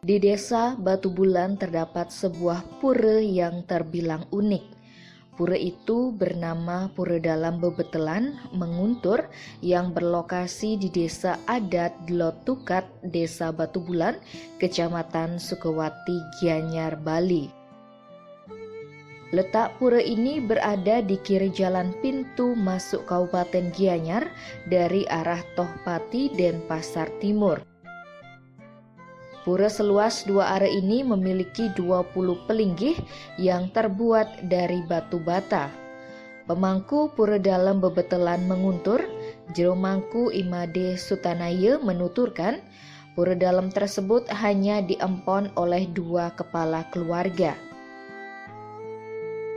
Di desa Batu Bulan terdapat sebuah pura yang terbilang unik. Pura itu bernama Pura Dalam Bebetelan Menguntur yang berlokasi di desa adat Dlotukat, Desa Batu Bulan, Kecamatan Sukawati, Gianyar, Bali. Letak pura ini berada di kiri jalan pintu masuk Kabupaten Gianyar dari arah Tohpati dan Pasar Timur. Pura seluas 2 are ini memiliki 20 pelinggih yang terbuat dari batu bata. Pemangku Pura Dalam Bebetelan Menguntur, Jero Mangku Imade Sutanaya menuturkan, pura dalam tersebut hanya diempon oleh 2 kepala keluarga.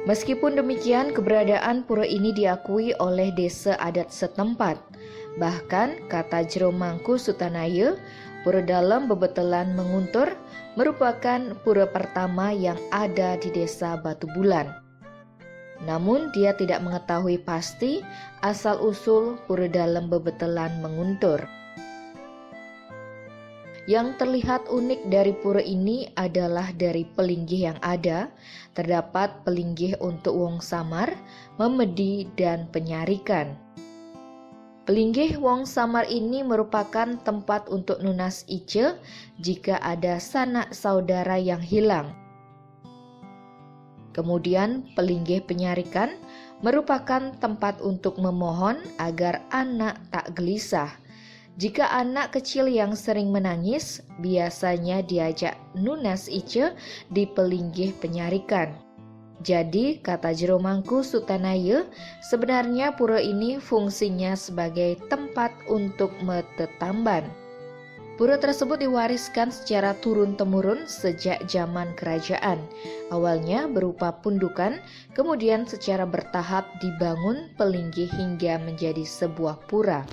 Meskipun demikian, keberadaan pura ini diakui oleh desa adat setempat. Bahkan, kata Jero Mangku Sutanaya, Pura Dalam Bebetelan Menguntur merupakan pura pertama yang ada di desa Batu Bulan. Namun dia tidak mengetahui pasti asal-usul Pura Dalam Bebetelan Menguntur. Yang terlihat unik dari pura ini adalah dari pelinggih yang ada, terdapat pelinggih untuk wong samar, memedi, dan penyarikan. Pelinggih wong samar ini merupakan tempat untuk nunas ice jika ada sanak saudara yang hilang. Kemudian pelinggih penyarikan merupakan tempat untuk memohon agar anak tak gelisah. Jika anak kecil yang sering menangis, biasanya diajak nunas ice di pelinggih penyarikan. Jadi, kata Jero Mangku Sutanaya, sebenarnya pura ini fungsinya sebagai tempat untuk metetamban. Pura tersebut diwariskan secara turun-temurun sejak zaman kerajaan. Awalnya berupa pundukan, kemudian secara bertahap dibangun pelinggih hingga menjadi sebuah pura.